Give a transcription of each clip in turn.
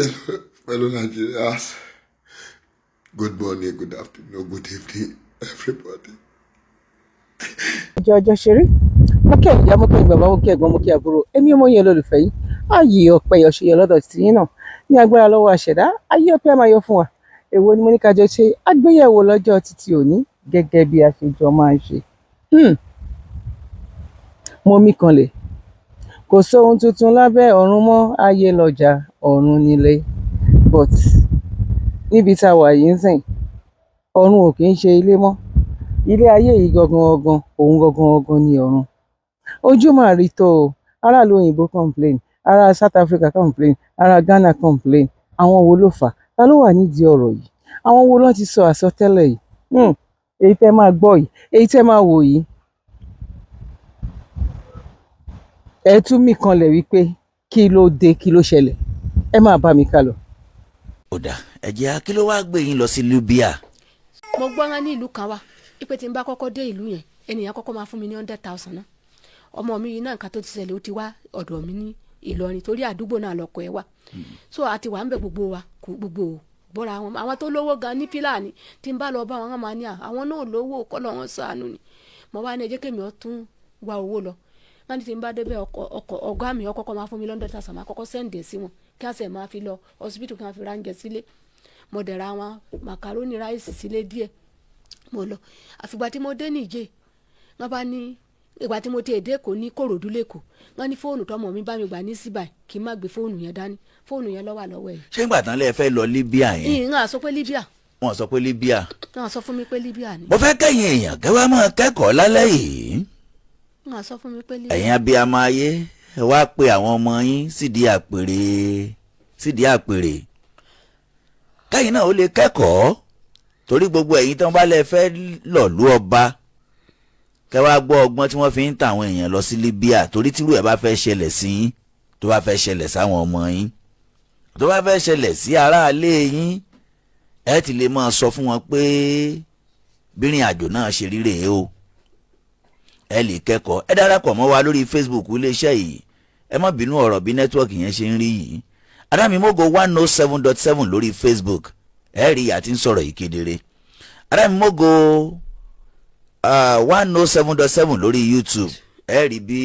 Fellow Nigerians, good morning, good afternoon, good evening, everybody. ọjọ́ ṣeré mo kí ìyá mo kí bàbá mo kí ẹ̀gbọ́n mo kí àbúrò èmi ọmọ yẹn lólùfẹ́ yìí ààyè ọpẹ́ ọṣẹyẹ lọ́dọ̀ tí yín náà ní agbára lọ́wọ́ àṣẹdá ayé ọpẹ́ máa yọ fún wa èwo ni mo ní ká jọ ṣe àgbéyẹ̀wò lọ́jọ́ títí òní gẹ́gẹ́ bí a ṣe jọ máa ń ṣe. mo mí kanlẹ̀ kò sóhun tuntun lábẹ́ ọ̀run mọ́ ayé lọ́jà ọ̀run nílé but níbi tá a wà yìí ń sìn ọ̀run ò kì í ṣe ilé mọ́ ilé ayé yìí gangan òun gangan ni ọ̀run. ojú máa rí tó o aráàlú òyìnbó complain ará South Africa complain ará Ghana complain àwọn wo ló fà á ta ló wà nídìí ọ̀rọ̀ yìí àwọn wo ló ti sọ àsọtẹ́lẹ̀ yìí èyí tẹ́ máa gbọ́ yìí èyí tẹ́ máa wò yìí ẹ tún mí kanlẹ̀ wípé kí ló dé kí ló ṣẹlẹ̀ ẹ máa bá mi ká lọ. ọ̀dà ẹ̀jẹ̀ kí ló wáá gbé yín lọ sí Libya. mo gbọ́ wọn ní ìlú kan wá ipe tí n bá kọ́kọ́ dé ìlú yẹn ènìyàn kọ́kọ́ máa fún mi ní 100,000 náà ọmọ mi yìí náà nǹkan tó ti ṣẹlẹ̀ ó ti wá ọ̀dọ̀ mi ní Ìlọrin torí àdúgbò náà lọ́kọ̀ ẹ̀ wà so àti wà ń bẹ gbogbo wa gbogbo bọ́ra wọn àwọn tó lówó gan ní Fílàní tí n bá lọ bá wọn máa ní àwọn náà lówó kọ́ lọ́ wọn ṣàánú ni mo wá ní ẹ jẹ́ kémi ọtún wá owó lọ wọ́n ní tí n bá débẹ̀ ọ̀gá mi ọkọ̀ máa fún mi 100,000 máa kọ́kọ́ sẹ́ǹdẹ̀ sí wọn kí á sẹ̀ máa fi lọ hospital kí wọ́n fi ránjẹ sílé mo dẹ̀ ra wọn màkàrónì ráìsì sílé díẹ̀ mo lọ àfìgbà tí mo dé Níjẹ̀ wọ́n bá ní ìgbà tí mo ti èdè kò ní Kòròdú lẹ́kọ̀ọ́ wọ́n ní fóònù tọmọ mi bá mi gbà ní síbà kí n má gbé fóònù yẹn dání fóònù yẹn ló wà lọ́wọ́ ẹ̀. ṣé ìgbà tán lẹ fẹ́ lọ Libya yẹn. ìyìn náà sọ pé Libya. wọ́n sọ pé Libya. wọ́n sọ fún mi pé Libya ni. mo fẹ́ kẹ́yìn èèyàn kẹwàá máa kẹ́kọ̀ọ́ lálẹ́ yìí. wọ́n sọ fún mi pé Libya. ẹ̀yin abiyamọ ayé ẹ wá pe àwọn ọmọ yín sídìí àpèrè kẹ́yìn náà ó lè kẹ́kọ̀ọ́ torí gbogbo ẹ̀yin tán bá lẹ fẹ́ lọ̀lú ọba kẹwàá gbọ́ ọgbọ́n tí wọ́n fi ń ta àwọn èèyàn lọ sí Libya torí tírú ẹ̀ bá fẹ́ ṣẹlẹ̀ sí yín tó bá fẹ́ ṣẹlẹ̀ sáwọn ọmọ yín tó bá fẹ́ ṣẹlẹ̀ sí aráalé yín ẹ ti lè máa sọ fún wọn pé bírìn àjò náà ṣe ríre o ẹ lè kẹ́kọ̀ọ́ ẹ darapọ̀ mọ́ wa lórí Facebook iléeṣẹ́ yìí ẹ má bínú ọ̀rọ̀ bí nẹ́tíwọ̀kì yẹn ṣe ń rí yìí Adámimógo 107.7 lórí Facebook ẹ rí ìyá tí ń sọ̀rọ̀ yìí kedere Adámimógo 107.7 lórí YouTube ẹ rí bí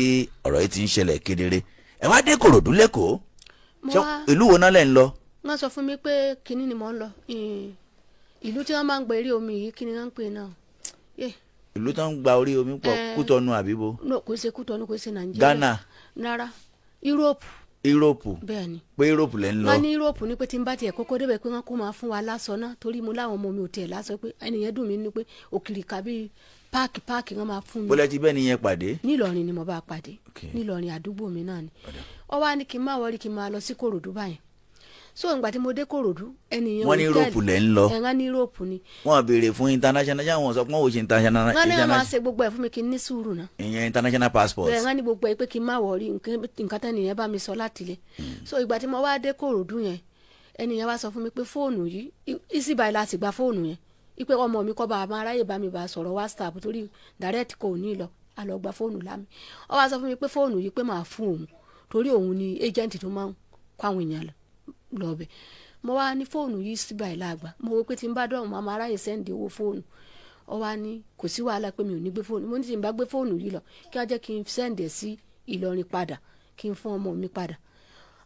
ọ̀rọ̀ yìí ti ń ṣẹlẹ̀ kedere ẹ wá dé Kòròdú lẹ́kọ̀ọ́ ìlú wo náà lẹ́ ń lọ. wọ́n sọ fún mi pé kinní ni mò ń lọ ìlú tí wọ́n máa ń gba eré omi yìí kinní náà ń pè náà. ìlú tó ń gba orí omi pọ̀ Kútọ́nù àbíbo. kò ṣe Kútọ́nù kò ṣe Nàìjíríà. Ghana. rárá Europe. Bẹ́ẹ̀ni. pé Europe lẹ́ ń lọ. wọ́n ní Europe ní pé tí n bá tiẹ̀ kọ́kọ́ débẹ̀ pé wọ́n kó máa fún wa lásọ náà torí mo láwọn ọmọ mi ò tiẹ̀ lásọ pé ẹnìyẹn dùn mí ní pé òkìrìkà bíi páàkì wọ́n máa fún mi. bọ́lá ti bẹ́ẹ̀ nìyẹn pàdé. nílọrin ni mo bá pàdé nílọrin àdúgbò mi náà ni ó wá ní kí n má wọrí kí n máa lọ sí Kòròdú báyìí so ìgbà tí mo dé Kòròdú ẹnìyẹn wọ́n ní Europe lẹ́ ń lọ. ẹ̀rán ní Europe ni. wọ́n béèrè fún international yàwọn sọ pé wọ́n ò ṣe international. wọ́n ní wọ́n máa ṣe gbogbo ẹ̀ fún mi kí n ní sùúrù náà. ìyẹn international passport. ẹ̀rán ní gbogbo ẹ̀ pé kí n má wọrí nǹkan tẹ́nìyẹn bá mi sọ láti lé so ìgbà tí mo wá dé Kòròdú yẹn ẹnìyẹn wá sọ fún mi pé fóònù yìí ìsìbáyìí láti gba fóònù yẹn ipe ọmọ mi kọ́ bá a máa ráyè bá mi bá a sọ̀rọ̀ WhatsApp torí direct kò ní lọ a lọ gba fóònù lámì ó wá sọ fún mi pé fóònù yìí pé máa fún òun torí òun ni agent tó máa ń kó àwọn èèyàn lọ bẹ̀ mo wá ní fóònù yìí síbà ẹ̀ láàgbà mo wò pé tí n bá dọ̀rùn máa máa ráyè sẹ́ǹdì owó fóònù ó wá ní kò sí wàhálà pé mi ò ní gbé fóònù mo ní tí n bá gbé fóònù yìí lọ kí wọ́n jẹ́ kí n sẹ́ǹdì ẹ̀ sí Ìlọrin padà kí n fún ọmọ mi padà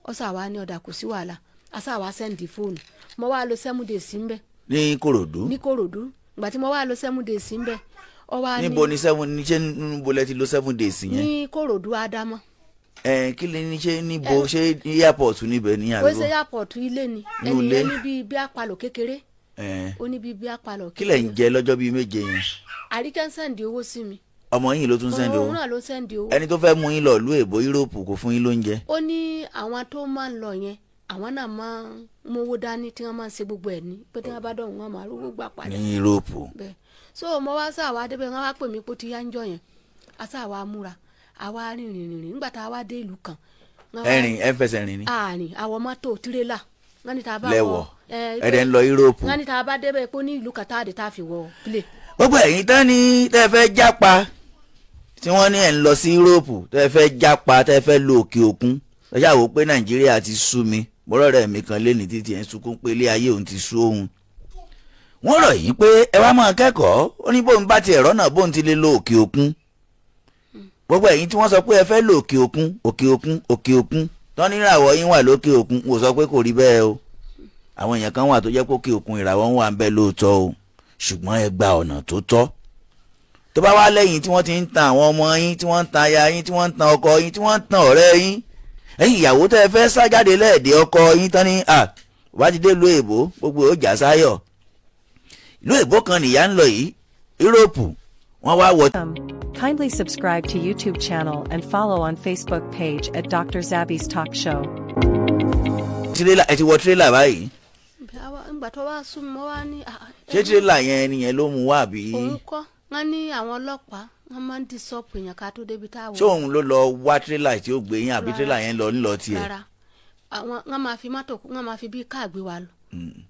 ó sà wá ní ọ̀dà kò sí wàhálà a sà wá sẹ́ǹdì fóònù mo wá lo 7 days sí ń bẹ̀. ní Kòròdú ìgbà tí mo wá lo 7 days ń bẹ ọ wá ní. níbo ni 7 ní ṣé níbo lẹ ti lo 7 days yẹn. ní Kòròdú Ádámọ̀. kí lè ní ṣe níbo ṣé airport níbẹ̀ ní àbúrò. ó ṣe airport ilé ni ẹnìyẹn níbi bí apalọ̀ kékeré. ó ní bí apalọ̀ kékeré. kí lẹ̀ ń jẹ lọ́jọ́ bíi méje yẹn. Àríkẹ́ ń sẹ́ǹdì owó sí mi. ọmọ yìí ló tún sẹ́ǹdì owó. òun náà ló sẹ́ǹdì owó. ẹni tó fẹ́ mú yín lọ ìlú èbó Europe kò fún yín lóúnjẹ. ó ní àwọn tó máa ń lọ yẹn àwọn náà máa ń mówó dání tí wọ́n máa ń ṣe gbogbo ẹ̀ ní pé tí wọ́n bá dọ̀hún wọn máa rówó gbà padà. ní Europe. bẹ́ẹ̀ so mo wá sáà wá débẹ̀ wọ́n wá pè mí pé ó ti yá ń jọ yẹn a sáà wá múra àwa rìnrìn nígbà tá a wá dé ìlú kan. ẹ fẹsẹ̀ rìn ni. àárín àwọn mọ́tò tirẹ́là wọ́n ní tá a bá lẹ́wọ̀ ẹ̀rẹ̀ ń lọ Europe. wọ́n ní tá a bá débẹ̀ pé ó ní ìlú kan tá a dé tá a fi wọ plé. gbogbo ẹ̀yin tán ni tẹ́ fẹ́ jápa tí wọ́n ní ẹ̀ ń lọ sí Europe tẹ́ fẹ́ jápa tẹ́ fẹ́ lo òkè òkun ẹ ṣáà wò pé Nàìjíríà ti sú mi mo rọ̀rẹ́ mi kan lé ní títí ẹ̀ ń sunkún pé ilé ayé òun ti sú òun. wọ́n rọ̀ yín pé ẹ wá máa kẹ́kọ̀ọ́ ó ní bóun bá ti ẹ̀rọ náà bóun ti lè lo òkè òkun. gbogbo ẹ̀yin tí wọ́n sọ pé ẹ fẹ́ lo òkè òkun òkè òkun òkè òkun tán níràwọ̀ yín wà lókè òkun mo sọ pé kò rí bẹ́ẹ̀ o. àwọn èèyàn kan wà tó jẹ́ pé òkè òkun ìràwọ̀ ń wà ń bẹ lóòótọ́ o ṣùgbọ́n ẹ gba ọ̀nà tó tọ́. tó bá wá lẹ́yìn tí wọ́n ti ń tan àwọn ọmọ yín tí wọ́n ń tan aya yín tí wọ́n ń tan ọkọ yín tí wọ́n ń tan ọ̀rẹ́ yín ẹ̀yin ìyàwó tẹ́ ẹ fẹ́ sá jáde lẹ́ẹ̀dẹ̀ ọkọ yín tán ní wá ti dé ìlú èbó gbogbo ó jà sáyọ̀. ìlú èbó kan nìyá ń lọ yìí Yúróòpù wọ́n wá wọ. Kindly subscribe to YouTube channel and follow on Facebook page at Dr. Zabby's Talk Show. tirẹ́là ẹ ti wọ tirẹ́là báyìí. ìgbà tó wá sún mi wọ́n wá ní. ṣé tirẹ́là yẹn nìyẹn ló mú wá bí. òun kọ́ wọ́n ní àwọn ọlọ́pàá wọ́n máa ń di sọ́ọ̀pù èèyàn ká tó débi táwọn. ṣé òun ló lọ wá tirẹ́là tí ó gbé yín àbí tirẹ́là yẹn lọ nílọ tiẹ̀. rárá wọ́n máa fi mọ́tò wọ́n máa fi bí káà gbé wa lọ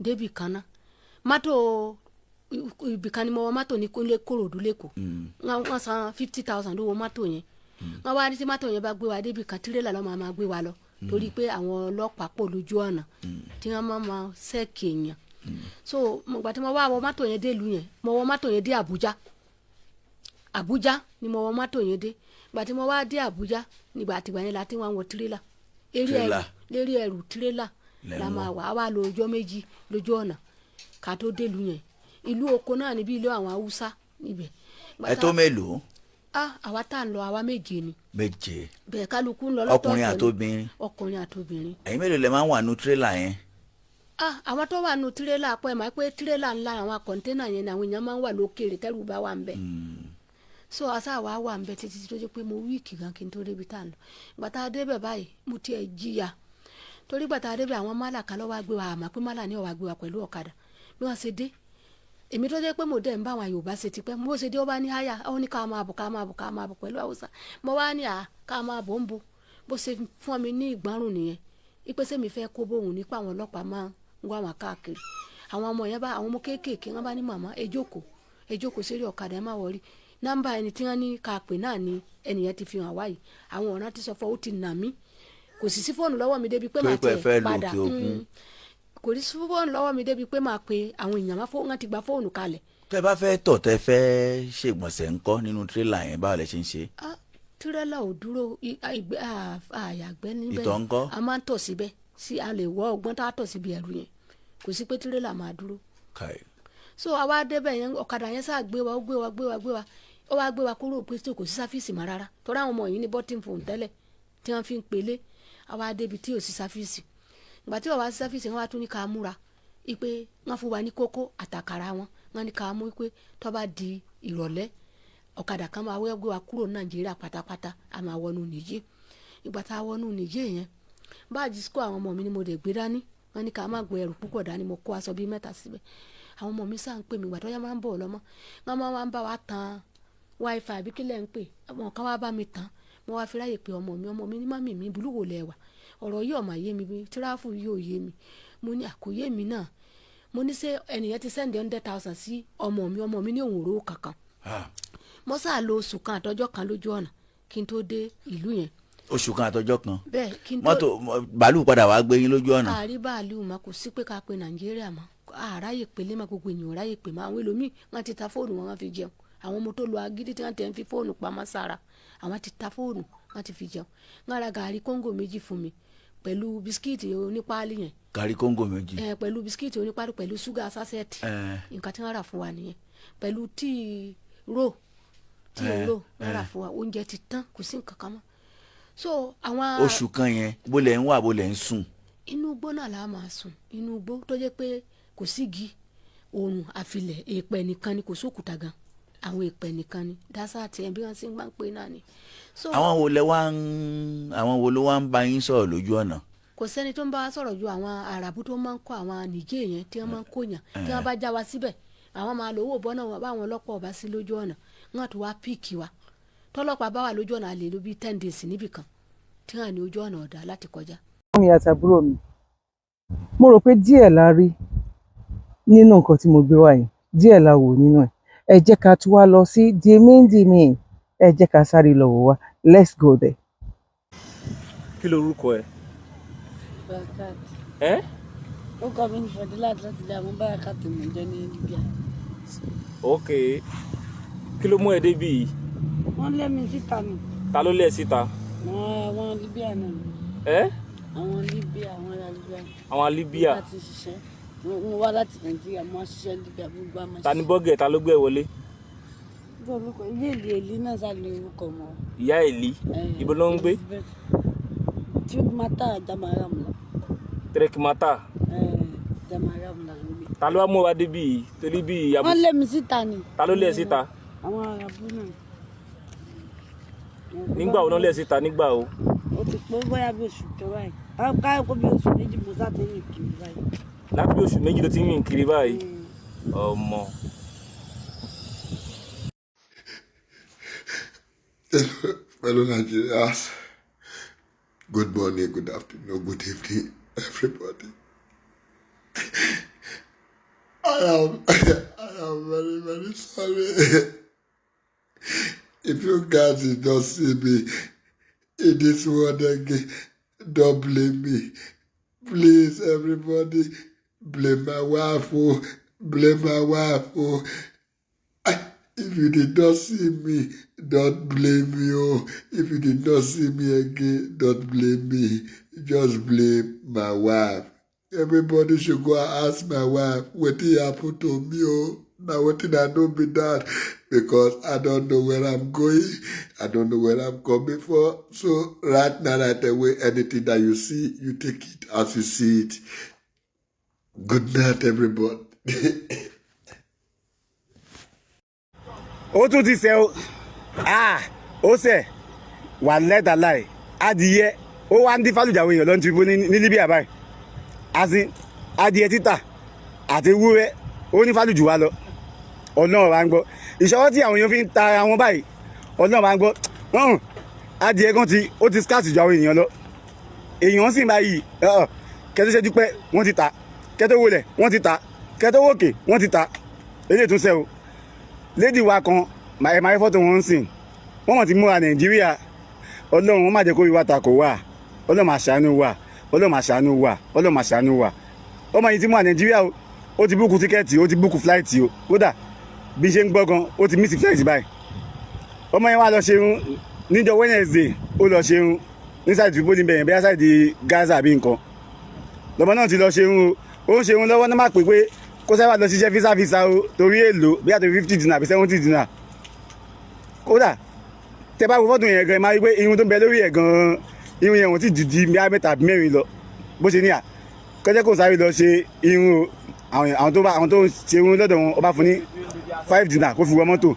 débì kan náà mọ́tò ibì kan ni mo wọ mọ́tò ní Kòròdú lẹ́kọ̀ọ́ wọ́n san 50,000 lówó mọ́tò yẹn wọ́n wá ní tí mọ́tò yẹn bá gbé wa débì kan tirẹ́là ló máa gbé wa lọ torí pé àwọn ọlọ́pàá pọ̀ lójú ọ̀nà tí wọ́n máa ṣẹ́ẹ̀kì èèyàn so ìgbà tí mo wá wọ mọ́tò yẹn dé ìlú yẹn mo wọ mọ́tò yẹn dé Àbújá ni mo wọ mọ́tò yẹn dé ìgbà tí mo wá dé Àbújá nígbà àtìgbà yẹn la tí wọ́n wọ tirẹ́là lérí ẹrù tirẹ́là la máa wà á wá lo ọjọ́ méjì lójú ọ̀nà ká tó dé ìlú yẹn ìlú oko náà níbi ìlú àwọn Haúsá níbẹ̀. ẹ tó mélòó. àwa tá à ń lọ àwa méje ni. méje. bẹ́ẹ̀ kálukú ń lọ lọ́tọ̀ọ̀tọ̀ ọkùnrin àtobìnrin. ọkùnrin àtobìnrin. ẹ̀yin mélòó lẹ máa ń wà nù tirẹ́là yẹn. àwọn tó wà nù tirẹ́là pọ̀ ẹ̀ máa pé tirẹ́là ńlá àwọn kọ̀ńténà yẹn ni àwọn èèyàn máa ń wà lókèrè tẹ́rù bá wà ń bẹ̀. so àṣà wa wà ń bẹ̀ títí tó jẹ́ pé mo wíìkì gan kí n tó débi tá à ń lọ gbàtà débẹ̀ báyìí mo tiẹ̀ jìyà torí gbàtà débẹ̀ àwọn málà kan lọ́wọ́ gbé wa àmọ́ pé málà ní ó wá gbé wa pẹ̀lú ọ̀kadà bí wọ́n ṣe dé èmi tó jẹ́ pé mo dẹ̀ ń bá àwọn Yorùbá ṣe tipẹ́ mo ṣe dé ó bá ní háyà ó ní ká máa bọ̀ pẹ̀lú Haúsá mo wá ní ká máa bọ̀ ń bo bó ṣe fún mi ní ìgbárùn nìyẹn ipe sẹ́mi fẹ́ kó bóun nípa àwọn ọlọ́pàá máa ń wá wọn káàkiri àwọn ọmọ yẹn bá àwọn ọmọ kéékèèké wọn bá ní màmá ẹ jókòó sérí ọ̀kadà ẹ má wọrí nọ́mbà ẹni tí wọ́n ní ká pè náà ni ẹnìyẹn ti fi hàn wáyìí àwọn ọ̀ràn ti sọ fún ó ti nà mí kò sì sí fóònù lọ́wọ́ mi débi pé màá tẹ̀ padà kò ní fóònù lọ́wọ́ mi débi pé máa pe àwọn èèyàn wọ́n ti gba fóònù kalẹ̀. tẹ́ bá fẹ́ tọ̀ tẹ́ fẹ́ ṣègbọ̀nsẹ̀ ńkọ́ nínú tirẹ́là yẹn báwo lẹ ṣe ń ṣe. tirẹ́là ò dúró àyàgbẹ́ níbẹ̀ ìtọ̀ ńkọ́. a máa ń tọ̀ síbẹ̀ a lè wọ ọgbọ́n tá a tọ̀ síbi ẹ̀rù yẹn kò sí pé tirẹ́là máa dúró. so àwa débẹ̀ yẹn ọ̀kadà yẹn sáà gbé wa ó wá gbé wa kúrò pé kò sí sáfíìsì mọ́ rárá torí àwọn ọmọ yìí ní bọ́tìn fòun tẹ́lẹ̀ tí wọ́n fi ń pelé àwa débi tí ò sí sáfíìsì ìgbà tí wọ́n wá sí sáfíìsì wọn wá tún ní ká múra ipe wọ́n fún wa ní kókó àtàkàrà wọn ní ká mú pé tó bá di ìrọ̀lẹ́ ọ̀kadà kan máa wẹ́ gbé wa kúrò Nàìjíríà pátápátá a máa wọnú Nìjẹ̀ ìgbà tá a wọnú Nìjẹ̀ yẹn báàjì sukú àwọn ọmọ mi ni mo dẹ̀ gbé dání wọ́n ní ká má gbé ẹrù púpọ̀ dání mo kó aṣọ bíi 3 síbẹ̀ àwọn ọmọ mi sáà ń pè mí ìgbà tó yá máa ń bọ̀ lọ́mọ wọ́n máa ń bá wa tan wifi àbí kílẹ̀ ń pè àwọn kan wá bá mi tán mo wá fi ráyè pé ọmọ mi ní mami mi bulúwo lẹ́wà ọ̀rọ̀ yìí ọ̀mà yé mi tíráfù yìí ò yé mi mo ní àkóyé mi náà mo ní ṣé ẹnìyẹn ti sẹ́ndì 100,000 sí ọmọ mi ní òun òróró kankan mo sáà lo oṣù kan àtọjọ́ kan lójú ọ̀nà kí n tó dé ìlú yẹn. oṣù kan àtọjọ́ kan. bẹ́ẹ̀ kí n tó mọ́tò bàálù padà wàá gbé yín lójú ọ̀nà. àárí bàálù mà kò sí pé ká pe Nàìjíríà mọ́ àráyè pélé má gbogbo ènìyàn ráyè pé má àwọn ẹlòmíì wọn ti ta fóònù wọn fi jẹun àwọn ọmọ tó lo agídí tí wọn ti ń fi fóònù pamọ́ sára àwọn ti ta fóònù wọn ti fi jẹun wọn ra gàrí kóńgò 2 fún mi pẹ̀lú bisikíìtì onípáálí yẹn. gàrí kóńgò 2. pẹ̀lú bisikíìtì onípáálí pẹ̀lú ṣúgà sásẹ̀tì nǹkan tí wọ́n rà fún wa nìyẹn pẹ̀lú tíì rò wọ́n rà fún wa oúnjẹ ti tán kò sí nǹkan kan mọ́. so àwọn. oṣù kan yẹn bó lẹ̀ ń wà bó lẹ̀ ń sùn. inú igbó náà la máa sùn inú igbó tó jẹ́ pé kò sígi oòrùn àfilẹ̀ èèpẹ̀ nìkan ni kò sókùtà gan àwọn èèpẹ̀ nìkan ni dásàtì ẹ̀ bí wọ́n ṣe ń gbà ń pè náà ni. àwọn wo ló wá ń bá yín sọ̀rọ̀ lójú ọ̀nà. kò sẹ́ni tó ń bá wa sọ̀rọ̀ ju àwọn àràbù tó máa ń kó àwọn Nìjẹ̀ yẹn tí wọ́n máa ń kó yàn tí wọ́n bá já wa síbẹ̀ àwọn máa lò owó bọ́nà wọn báwọn ọlọ́pàá ọba sí lójú ọ̀nà wọn àti wá píìkì wa tọ́lọ́pàá bá wà lójú ọ̀nà àlè ló bí 10 days níbì kan tí wọ́n ní ojú ọ̀nà ọ̀dà láti kọjá. mi àtàbúrò mi mo rò pé díẹ̀ la rí nínú nǹkan tí mo gbé wá yìí díẹ̀ la wò nínú ẹ̀ ẹ jẹ́ ká tún wá lọ sí the main ẹ jẹ́ ká sáré lọ wò wá let's go there. kí lorúkọ ẹ. ẹ́. ó kọ́ mi ní Fọdílà láti ilé àwọn báyà ká tèmi jẹ́ ní Libya. ok kí ló mú ẹ débi yìí. wọ́n lé mi síta ni. ta ló lé ẹ síta. àwọn Libya náà ni. ẹ́. àwọn Libya àwọn ará Libya. àwọn Libya. láti ṣiṣẹ́ mo wá láti Nàìjíríà mo wá ṣiṣẹ́ Libya gbogbo àmọ́. ta ni bọ́gẹ̀ ta ló gbé ẹ wọlé. ilé èlì náà sáré orúkọ mọ́. ìyá èlì ibo ló ń gbé. Trimata Jamaram la. Trekmata. Jamaram la ń gbé. ta ló wá mú wa débi yìí torí bí ìyá. wọ́n lé mi síta ni. ta ló lé ẹ síta. àwọn Arabu náà. nígbà wo ló lé ẹ síta nígbà wo. ó ti pé bóyá bí oṣù tó báyìí káyọ̀ kó bí oṣù méjì mo sá ti rìn kiri báyìí. láti bí oṣù méjì ló ti ń rìn kiri báyìí. ọmọ. Fellow Nigerians, good morning, good afternoon, good evening, everybody. I am very, very sorry. If you guys did not see me in this world again, don't blame me. Please, everybody, blame my wife, oh, blame my wife, oh. If you did not see me, don't blame me, oh. If you did not see me again, don't blame me. Just blame my wife. Everybody should go and ask my wife what happened to me, oh. Now what did I know be that? Because I don't know where I'm going. I don't know where I'm coming from. So right now, right away, anything that you see, you take it as you see it. Good night, everybody. ó tún ti ṣe ó ṣe wà lẹ́tà láì adìyẹ ó wá ń dín fálùjàwé èèyàn lọ́n ti bó ní Libya báyìí asin adìyẹ títà àti ewúrẹ́ ó ní fálùjù wa lọ ọlọ́run wa ń gbọ́ ìṣọwọ́ tí àwọn èèyàn fi ń ta ara wọn báyìí ọlọ́run wa ń gbọ́ adìyẹ kan ó ti skáàtì ju àwọn èèyàn lọ èèyàn sì báyìí kẹtó ṣẹ́jú pẹ́ wọ́n ti ta kẹtó wọlé wọ́n ti ta kẹtó wòkè wọ́n ti ta eléyìí tún ṣe o lady wa kan máa fọ́tò wọn ń sìn wọ́n mọ̀ ti múra Nàìjíríà ọlọ́run wọn má jẹ́ kó ìwà takò wà ọlọ́run máa ṣàánú wà ọlọ́run máa ṣàánú wà ọlọ́run máa ṣàánú wà ọmọ yìí ti múra Nàìjíríà ó ti búkú tíkẹ́ẹ̀tì ó ti búkú fúláìtì o kódà bí ṣe ń gbọ́ gan ó ti mísì fúláìtì báyìí ọmọ yẹn wá lọ ṣerun níjọ́ Wednesday ó lọ ṣerun ní sáìdì tó bóni bẹ̀yẹn bẹ́yà sáìdì Gaza àbí nǹkan lọ́mọ náà ti lọ ṣerun ó ń ṣerun lọ́wọ́ náà má pè pé kó sábà lọ ṣiṣẹ́ físà o torí èlò bí àti 50 dinar àbí 70 dinar kódà tẹ bá wo fọ́tò yẹn gan máa rí pé irun tó ń bẹ lórí ẹ̀ gan irun yẹn wọ́n ti dìdí mẹ́ta àbí mẹ́rin lọ bó ṣe ní à kọjá kó sáré lọ ṣe irun àwọn tó ń ṣe irun lọ́dọ̀ wọn ó bá fún ní 5 dinar kó fi wọ mọ́tò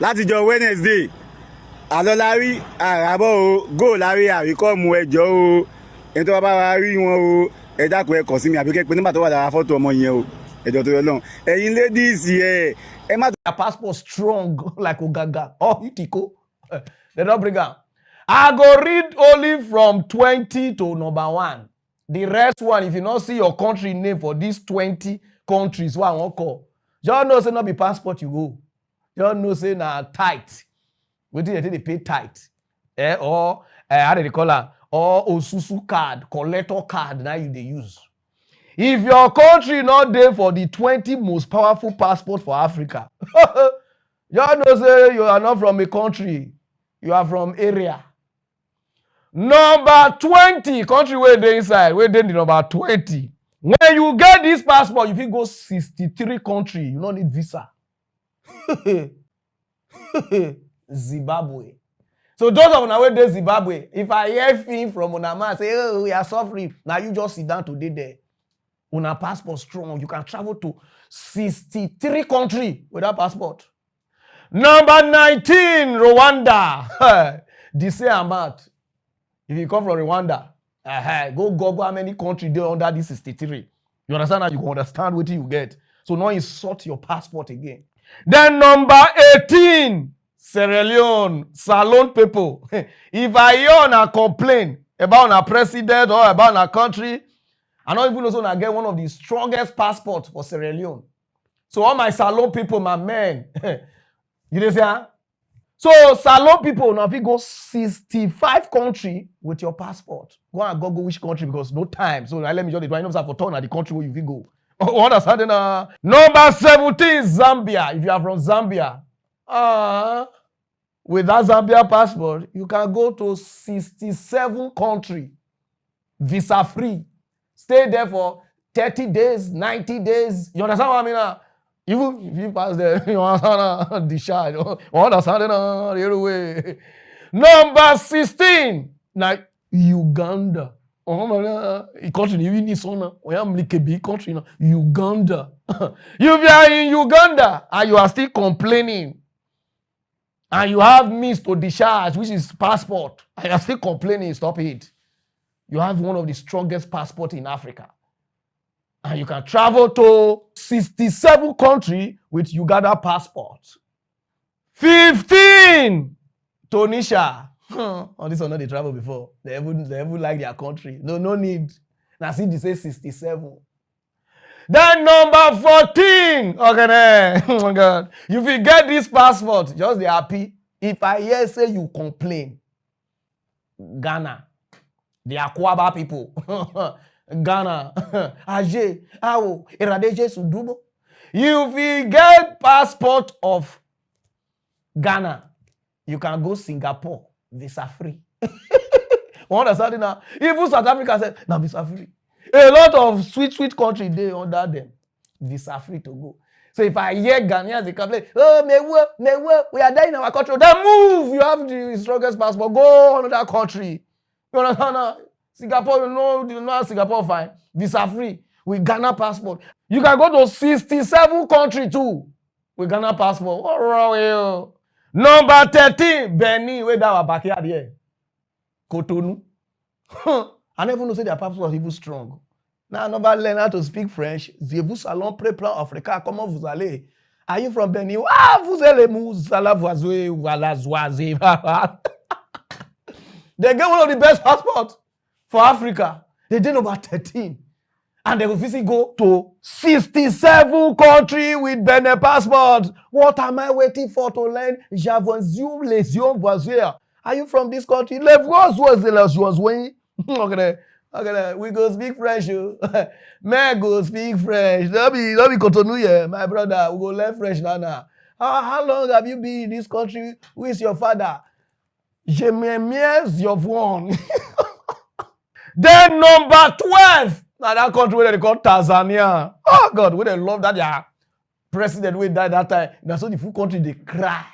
látijọ́ Wednesday àlọ́lárí àràbọ̀ o góò lárí àríkọ́ọ̀mù ẹjọ́ o ẹni tó bá wá rí wọn o ẹ dákun ẹ kọ sí mi àbí kẹ́ pé nígbà tó wà lára fọ́tò ọmọ yẹn o ẹjọ́ tó yọ lọ́hùn ẹ̀yin ladies ẹ má. Their passport strong like Ogaga or Itiko. They don't bring am. I go read only from 20 to number 1. The rest one, if you not see your country name for these 20 countries, what I won't call. Just know say not be passport you go. Just know say na tight. Wetin they pay tight. Or how they call am? Or Osusu card, collector card, now you they use. If your country not there for the 20 most powerful passport for Africa, you know say you are not from a country, you are from area. Number 20, country where they inside, where they the number 20. When you get this passport, you can go 63 country, you don't need visa. Zimbabwe. So those of una wey dey Zimbabwe, if I hear film from una man say, oh, we are suffering, now you just sit down today there. Una passport strong, you can travel to 63 countries with that passport. Number 19, Rwanda. The same amount. If you come from Rwanda, go Google how many countries dey under this 63. You understand how you can understand what you get. So now insert your passport again. Then number 18. Sierra Leone, Salon people. If I hear a complain about a president or about a country, I don't even know so I get one of the strongest passports for Sierra Leone. So all my Salon people, my men, you know say, So salon people now if you go 65 country with your passport. Go and go which country because no time. So let me just try to for turn at the country where you go. Understand? Number 17, Zambia. If you are from Zambia, with that Zambia passport, you can go to 67 country, visa free. Stay there for 30 days, 90 days. You understand what I mean? Even if you pass there, you understand discharge. You understand the way. Number 16, now Uganda. Country you need son. Country now. Uganda. If you are in Uganda and you are still complaining, and you have means to discharge, which is passport, and you are still complaining, stop it. You have one of the strongest passports in Africa. And you can travel to 67 countries with Uganda passport. 15, Tunisia. Oh, this one not they travel before. They even like their country. No need. Now see, they say 67. Then number 14. Okay, then. Oh my God. If you get this passport, just be happy. If I hear say you complain, Ghana, the Akwaba people, Ghana, Aje, Awo, Iradeje Sudubo. If you get passport of Ghana, you can go Singapore, visa free. Understand now? Even South Africa said, now visa free. A lot of sweet country they under them, visa free to go. So if I hear Ghanaians, they complain, oh, we are there in our country. Then move. You have the strongest passport. Go another country. You understand? Singapore, you know Singapore fine. Visa free with Ghana passport. You can go to 67 countries too with Ghana passport. All right. Number 13, Benin. Where that our backyard here? Cotonou. I never know say their passport was even strong. Now, nobody learn how to speak French. Je vous salon pré-plan Africa. Comment vous allez? Are you from Benin? Ah, vous allez moussala voisoué, voilà zoisé. They get one of the best passports for Africa. They did number 13. And they will visit go to 67 countries with Benin passport. What am I waiting for to learn? J'avoue les yeux voisins. Are you from this country? Les voisins. Okay, we go speak French. Man go speak French. Don't be Cotonou here, my brother. We go learn French now. How long have you been in this country? Who is your father? Je m'aime your one. Then number 12. Now that country where they call Tanzania. Oh God, we they love that their president will die that time. That's so the full country they cry.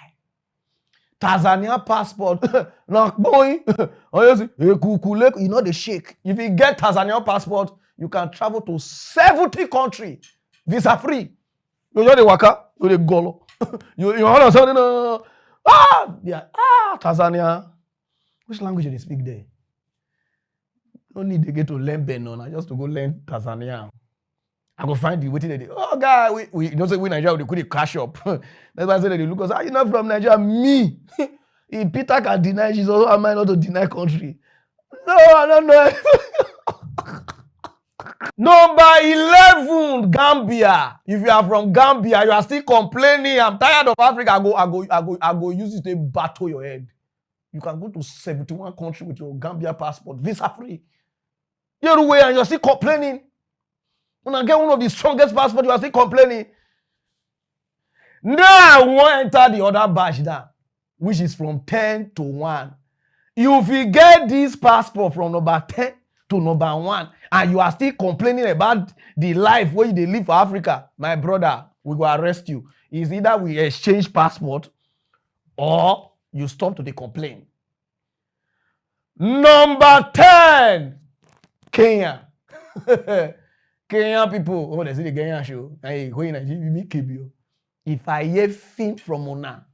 Tanzania passport. Now boy, you know the shake. If you get Tanzania passport, you can travel to 70 countries, visa free. You know the waka, you the golo. You understand? Tanzania. Which language do they speak there? No need to get to learn Benin, just to go learn Tanzania. I go find the waiting there. Oh, guy, we don't say we Nigeria, we could cash up. That's why I said they look us. Are you not from Nigeria? Me. If Peter can deny Jesus, so am I not to deny country? No, I don't know. Number 11, Gambia. If you are from Gambia, you are still complaining. I'm tired of Africa. I go use it to battle your head. You can go to 71 countries with your Gambia passport, visa free. You're away and you're still complaining. When I get one of the strongest passports, you are still complaining. Now I want to enter the other batch now, which is from 10 to 1. If you get this passport from number 10 to number 1, and you are still complaining about the life where you live for Africa, my brother, we will arrest you. It's either we exchange passport or you stop to the complain. Number 10, Kenya. Kenyan people, oh, they see the Kenyan show. Hey, go in Nigeria, you make KBO. If I hear film from Ona,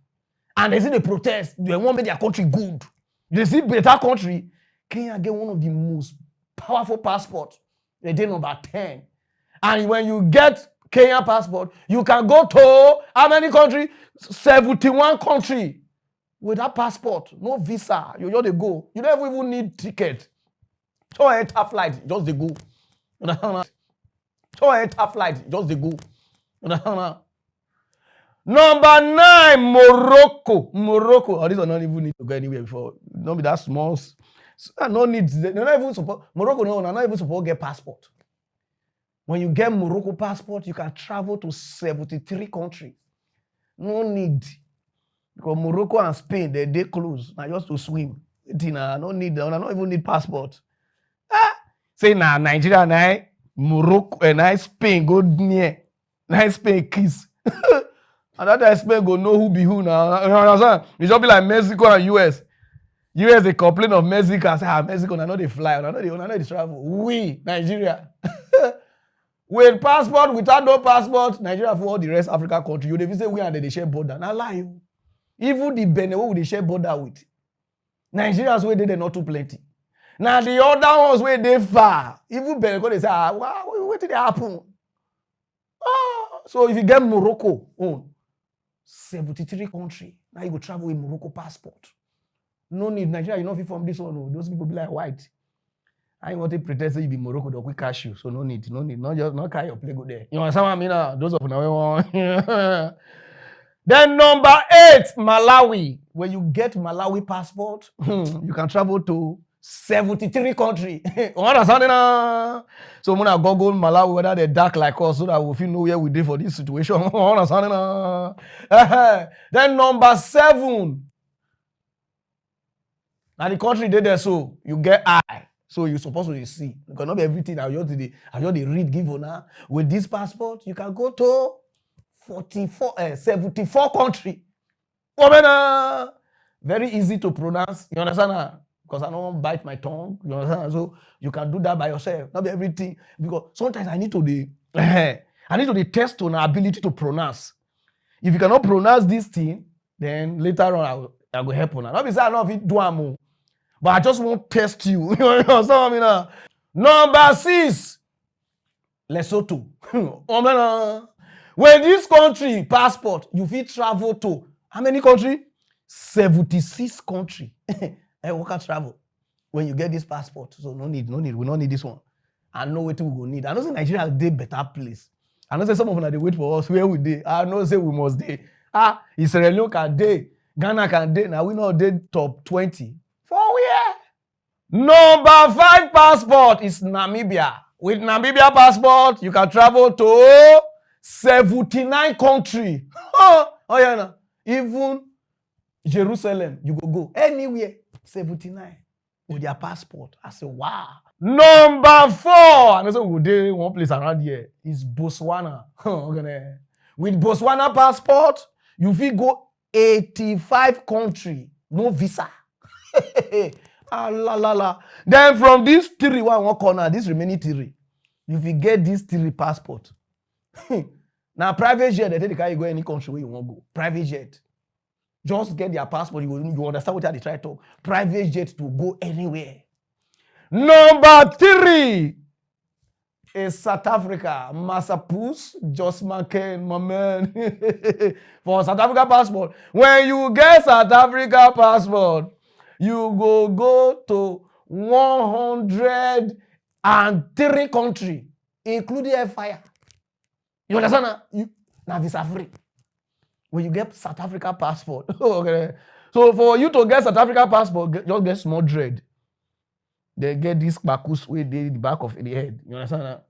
and they see the protest, they want to make their country good. They see better country. Kenya get one of the most powerful passports. They did number 10. And when you get Kenya passport, you can go to how many countries? 71 countries with that passport. No visa. You just go. You don't even need ticket. So enter flight, just they go. So enter flight, just they go. Number 9, Morocco. Morocco. Oh, this one not even need to go anywhere before. Not be that small. No need. They're not even support. Morocco, no, not even support get passport. When you get Morocco passport, you can travel to 73 countries. No need. Because Morocco and Spain, they close. Now just to swim. No need. I don't even need passport. Say now Nigeria, now Morocco, and now Spain go near. Now Spain kiss. And that time Spain go know who be who now. You understand? It just be like Mexico and US. US they complain of Mexico and say, Mexico, I know they fly, I know they travel. We, Nigeria. With passport, without no passport, Nigeria for all the rest Africa country. You dey say we and they share border. Now lie. Even the Benin who they share border with. Nigerians where they not too plenty. Now the other ones where they far. Even Benin they say, what did they happen? So if you get Morocco, 73 country. Now you go travel with Morocco passport. No need. Nigeria, you know if from this one. Those people be like white. I want to pretend say you be Morocco, they'll quick cash you. So no need. Not carry your play go there. You understand what I mean? Those of now. Then number 8, Malawi. When you get Malawi passport, you can travel to 73 countries. You understand? So when I Google Malawi, whether they're dark like us, so that we feel know where we did for this situation. You understand? Then number 7. Now the country did there, so you get I. So you're supposed to see. You cannot be everything I just read give now. With this passport, you can go to 74 country. Very easy to pronounce. You understand? Because I don't bite my tongue. You understand? So you can do that by yourself. Not be everything. Because sometimes I need to test on our ability to pronounce. If you cannot pronounce this thing, then later on I will help you. Not be say I know if it do am. But I just won't test you. You understand what I mean now? Number 6, Lesotho. When this country passport, you fit travel to how many country? 76 country. And we can travel when you get this passport. So no need. We don't need this one. I know what we will need. I know say Nigeria is a better place. I know say some of them they wait for us where we dey. I know say we must dey. Israel can dey. Ghana can dey. Now we know dey top 20. For where? Number 5 passport is Namibia. With Namibia passport, you can travel to 79 country. Yeah, even Jerusalem, you go anywhere. 79 with their passport. I say, wow. Number 4, and also we dey one place around here is Botswana. With Botswana passport, you fit go 85 country, no visa. Then from these 3 one corner, this remaining 3, you fit get these 3 passport. Now private jet, they take the car you go any country where you want to go. Private jet. Just get their passport. You understand what they try to talk. Private jet to go anywhere. Number 3 is South Africa. Massapus, just McCain, my man. For South Africa passport. When you get South Africa passport, you go to 103 countries, including fire. You understand? Now visa free. When you get South Africa passport. Okay. So for you to get South Africa passport, just get small dread. They get this bakus with the back of the head. You understand?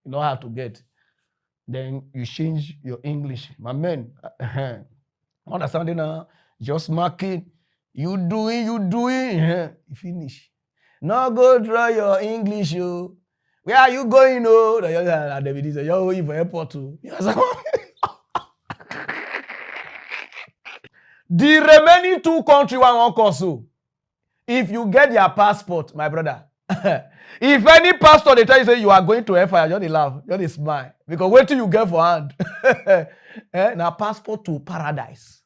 You know how to get. Then you change your English. My man. Understanding now? Just marking. You doing. You finish. Now go draw your English. You. Where are you going? Oh, you're going for airport too. You understand? The remaining 2 countries won't cost you. If you get your passport, my brother, if any pastor they tell you say you are going to hellfire, you just laugh, you just smile. Because wait till you get for hand. Now passport to paradise.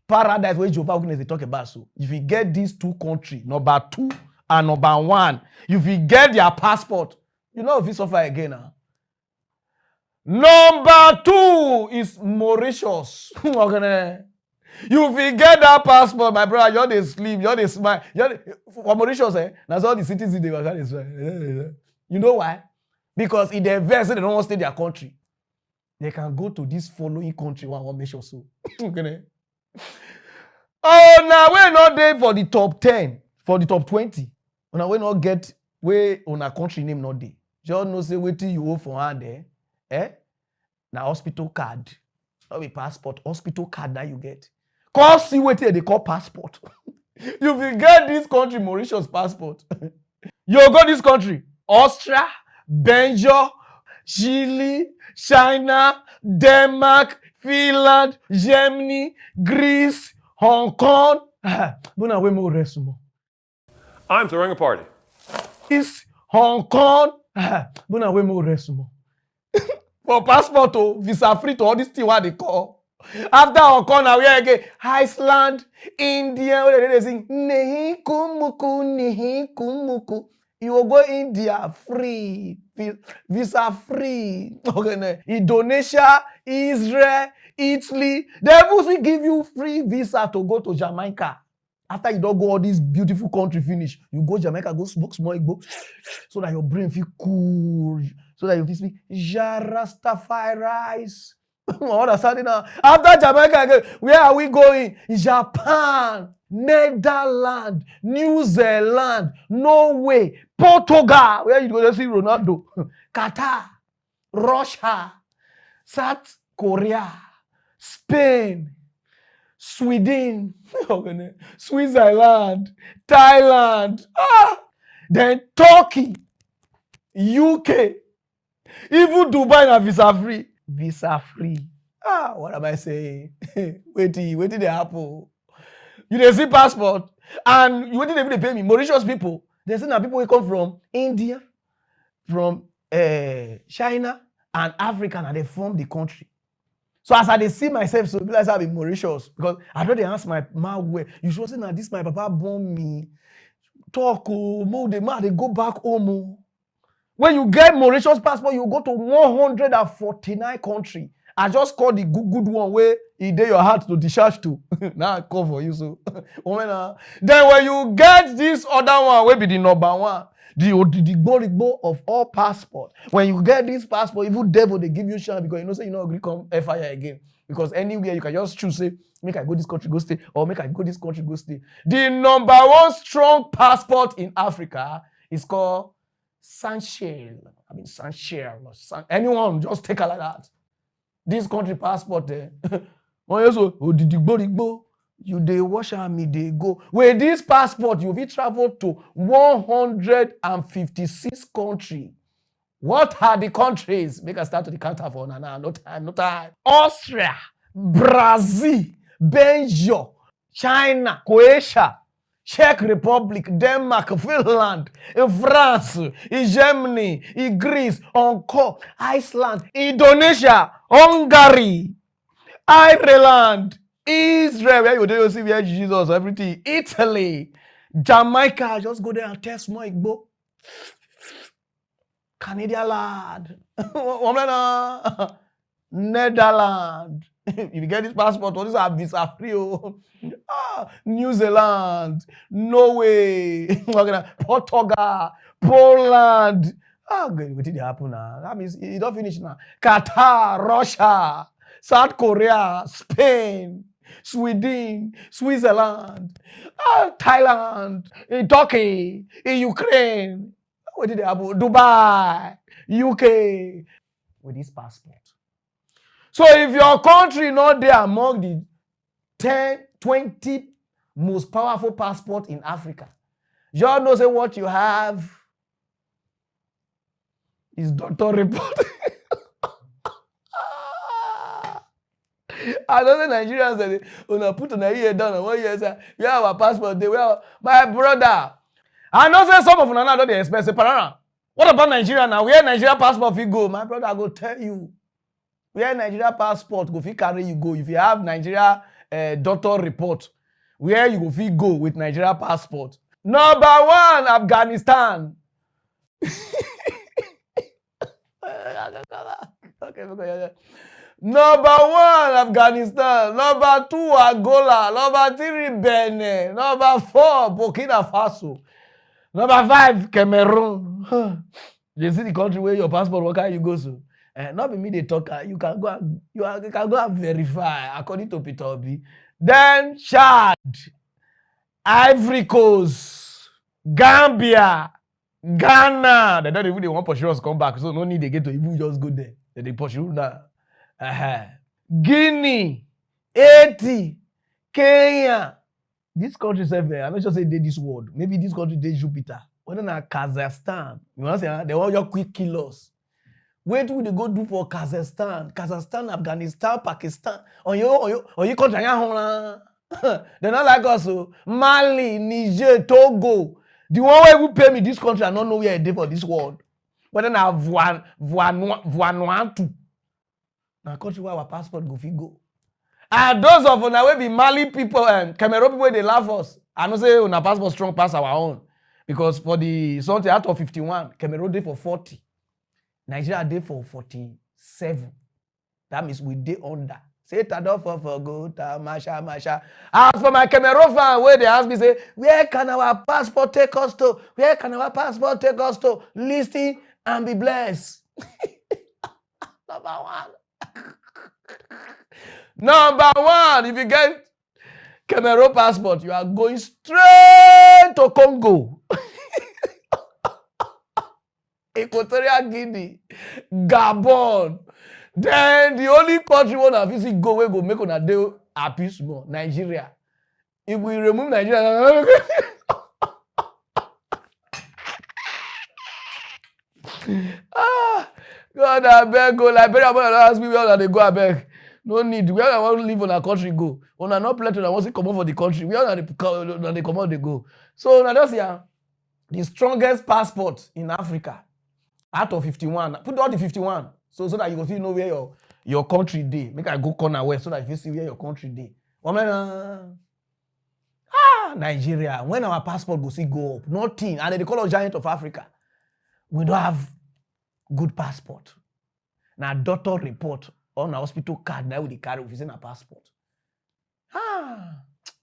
Paradise where Jehovah Witness they talk about. So if you get these 2 countries, number 2 and number 1, if you get your passport, you know if you suffer again now. Number 2 is Mauritius. You will get that passport, my brother. You're the sleep, you're the smile. For Mauritius, that's all the citizens they were. You know why? Because in their verse, they don't want to stay in their country. they can go to this following country one make sure so. Okay. Oh, now we not there for the top 10, for the top 20. Now we not get where on a country name not there. Just know say waiting you owe for hand there. Now hospital card. Not be passport, hospital card that you get. Call see waiting they call passport. You will get this country Mauritius passport. You go this country. Austria, Belgium, Chile, China, Denmark, Finland, Germany, Greece, Hong Kong. Buna we mo rest mo. I'm throwing a party. Greece, Hong Kong. Buna we mo rest mo. For passport to visa free to all this thing what they call. After Hong Kong now we again Iceland, India. What they sing? Nehi kumuku, nehi kumuku. You will go India free, visa free. Okay, Indonesia, Israel, Italy. They will give you free visa to go to Jamaica. After you don't go all these beautiful country finish, you go Jamaica, go smoke small, go so that your brain feel cool, so that you feel speak Jarastafari's. Understand now? After Jamaica, again, where are we going? Japan, Netherlands, New Zealand, Norway, Portugal. Where you go to see Ronaldo? Qatar, Russia, South Korea, Spain, Sweden, Switzerland, Thailand, then Turkey, UK, even Dubai na visa free. Visa free. What am I saying? Wait till they happen. You dey see passport and you waiting they pay me. Mauritius people, they say that people will come from India, from China and Africa, and they form the country. So as I dey see myself, so like I be Mauritius because I don't ask my mom where you should say now this my papa born me. Talk move the man they go back home. When you get Mauritius passport, you go to 149 country. I just call the good one where it dey your heart to discharge to. Now I call for you so. Then when you get this other one, where be the number one, the Igbo of all passport. When you get this passport, even devil they give you chance because you know say you not agree come fire again. Because anywhere you can just choose say make I go this country go stay or make I go this country go stay. The number one strong passport in Africa is called Seychelles. Seychelles. Anyone just take a like that. This country passport you dey wash and me dey go. With this passport, you will travel to 156 countries. What are the countries? Make us start to the counter for now. No time. Austria, Brazil, Belgium, China, Croatia, Czech Republic, Denmark, Finland, France, Germany, Greece, Hong Kong, Iceland, Indonesia, Hungary, Ireland, Israel, where you don't see where Jesus, everything, Italy, Jamaica, just go there and test more Igbo. Canadian lad, Netherlands. If you get this passport, all these are visa free. New Zealand, Norway, Portugal, Poland. Good, what did happen now? That means it don't finish now. Qatar, Russia, South Korea, Spain, Sweden, Switzerland, Thailand, in Turkey, in Ukraine. What did happen? Dubai, UK, with this passport. So if your country not there among the 10, 20 most powerful passports in Africa, you all know say what you have is doctor report. I don't know Nigerians say, "Una put on a ear down and 1 year say, we have our passport. They will, my brother." I know say some of una don't dey expect say, "Parana, what about Nigeria now? Where Nigeria passport fit go?" My brother, I go tell you. Where Nigeria passport go fit carry you go. If you have Nigeria doctor report, where you go fit go with Nigeria passport. Number one, Afghanistan. Number one, Afghanistan. Number two, Angola. Number three, Benin. Number four, Burkina Faso. Number five, Cameroon. You see the country where your passport will carry you go to. Not be me they talk. You can go and you can go and verify according to Peter Obi. Then Chad, Ivory Coast, Gambia, Ghana. They don't even they want pursue us come back, so no need they get to even just go there. They pursue now. Guinea, Haiti, Kenya. This country say, I'm not just say they this world. Maybe this country they Jupiter. Whether na Kazakhstan, you want to say they want your quick kill us. Wait till they go do for Kazakhstan, Afghanistan, Pakistan. On your country, they're not like us. So Mali, Niger, Togo. The one way who pay me this country, I don't know where I did for this world. Whether na Vanuatu. Now country where our passport go fit go. And those of una wey be Mali people and Cameroon people, they laugh us. I know say una passport strong pass our own. Because for the something out of 51, Cameroon dey for 40. Nigeria dey for 47. That means we dey under. Say tado for go ta masha. As for my Cameroon fan, where they ask me say, where can our passport take us to? Where can our passport take us to? Listen and be blessed. Number one, if you get Cameroon passport, you are going straight to Congo. Equatorial Guinea, Gabon. Then the only country one of visit go where go make on a day happy small, Nigeria. If we remove Nigeria, God I beg go Liberia, but ask me where they go I beg. No need. Where I want to live on a country go. On a not plenty, I want to come out for the country. Where they come out they go. So now that's the strongest passport in Africa. Out of 51, put all the 51 so that you can know where your country day. Make I go corner west so that you see where your country day. Nigeria. When our passport go up, nothing. And they call us giant of Africa. We don't have good passport. Now doctor report on a hospital card now we carry with a passport.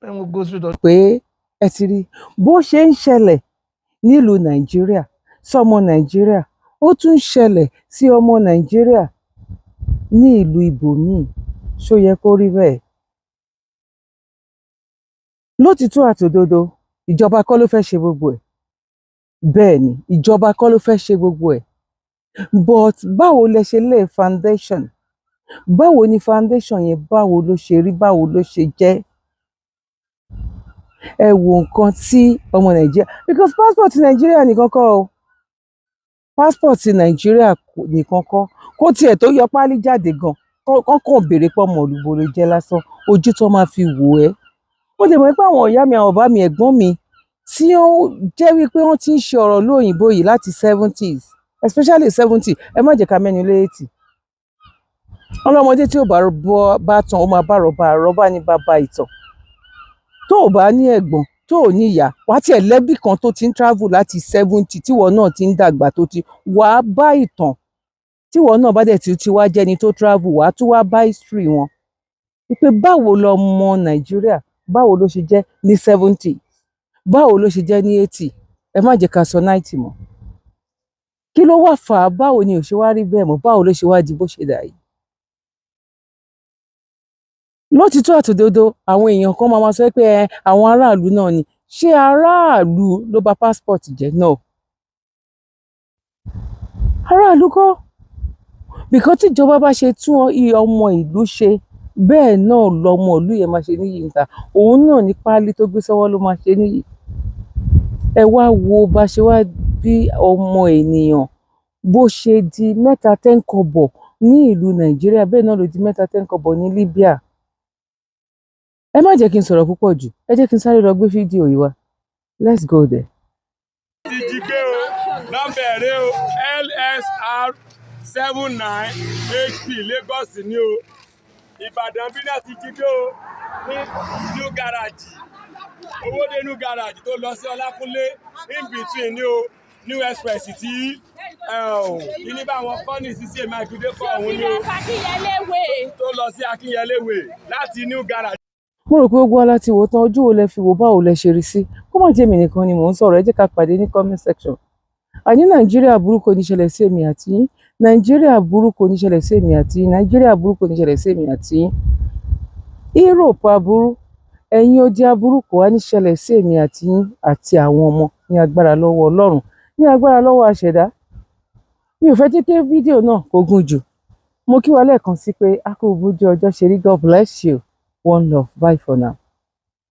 Then we'll go through the pé ẹ ti rí bó ṣe ń ṣẹlẹ̀ nílùú Nàìjíríà sọmọ Nàìjíríà ó tún ṣẹlẹ̀ sí ọmọ Nàìjíríà ní ìlú ibòmíì ṣó yẹ kó rí bẹ́ẹ̀. Lótìtọ́ àtòdodo ìjọba kọ́ ló fẹ́ ṣe gbogbo ẹ̀. Bẹ́ẹ̀ ni ìjọba kọ́ ló fẹ́ ṣe gbogbo ẹ̀. But báwo lẹ ṣe lay foundation? Báwo ni foundation yẹn báwo ló ṣe rí báwo ló ṣe jẹ́? Ẹ wo nǹkan tí ọmọ Nàìjíríà because passport Nàìjíríà nìkan kọ́ o. Passport Nàìjíríà nìkan kọ́ kó tiẹ̀ tó yọ páálí jáde gan kọ́kàn béèrè pé ọmọ olùbó ló jẹ́ lásán ojú tó máa fi wò ẹ́. Ó lè mọ̀ pé àwọn ìyá mi àwọn bàbá mi ẹ̀gbọ́n mi tí ó jẹ́ wípé wọ́n ti ń ṣe ọ̀rọ̀ lóyìnbó yìí láti 70s especially 70 ẹ má jẹ́ ká mẹ́nu lé 80. Ọlọ́mọdé tí ò bá tàn ó máa bá rọ́bà ní bàbá ìtàn. Tó o bá ní ẹ̀gbọ́n tó o ní ìyá wá tiẹ̀ lẹ́bí kan tó ti ń travel láti 70 tíwọ náà ti ń dàgbà tó ti wà á bá ìtàn tíwọ náà bá dẹ̀ ti wá jẹ́ni tó travel wà á tún wá bá history wọn. Wípé báwo lọmọ Nàìjíríà báwo ló ṣe jẹ́ ní 70 báwo ló ṣe jẹ́ ní 80 ẹ má jẹ́ ká sọ 90 mọ́. Kí ló wá fà á báwo ni ò ṣe wá rí bẹ́ẹ̀ mọ́ báwo ló ṣe wá di bó ṣe dà yìí. Lótìtọ́ àtòdodo àwọn èèyàn kan máa sọ pé àwọn aráàlú náà ni ṣé aráàlú ló bà passport jẹ́ náà. Aráàlú kọ́ bìkọ́ tíjọba bá ṣe tún ọmọ ìlú ṣe bẹ́ẹ̀ náà lọmọ ìlú yẹn máa ṣe níyì níta òun náà ní páálí tó gbé sọ́wọ́ ló máa ṣe níyì. Ẹ wá wo bá ṣe wá bí ọmọ ènìyàn bó ṣe di 3 kọ́bọ̀ ní ìlú Nàìjíríà bẹ́ẹ̀ náà ló di 3 kọ́bọ̀ ní Libya. Ẹ má jẹ́ kí n sọ̀rọ̀ púpọ̀ jù ẹ jẹ́ kí n sáré lọ gbé fídíò yìí wá. Let's go there. ti jí gbé o nọ́mbà ẹ̀rẹ́ o LSR 79 HP Lagos ni o Ìbàdàn bí náà ti jí gbé o ní new garage Owódé new garage tó lọ sí Ọlákúnlé in between ni o new express tí ní báwọn kọ́ni sísè mákindé kọ́ òun ni o tó lọ sí Akínyẹléwé láti new garage. Mo rò pé ó gbọ́ láti wò tán ojú wo lẹ fi wò báwo lẹ ṣe rí sí kó má jẹ́ mi nìkan ni mò ń sọ̀rọ̀ ẹ jẹ́ ká pàdé ní comment section àní nàìjíríà burú kò ní ṣẹlẹ̀ sí èmi àti yín, nàìjíríà burú kò ní ṣẹlẹ̀ sí èmi àti yín, nàìjíríà burú kò ní ṣẹlẹ̀ sí èmi àti yín. Europe aburú, ẹ̀yin odi aburú kò wá ní ṣẹlẹ̀ sí èmi àti yín àti àwọn ọmọ ní agbára lọ́wọ́ Ọlọ́run, ní agbára lọ́wọ́ àṣẹ̀dá. Mi ò fẹ́ jẹ́ kí fídíò náà kó gùn jù. Mo kí wa lẹ́ẹ̀kan sí pé a kú bójú ọjọ́ ṣe rí. God bless you. One love. Bye for now.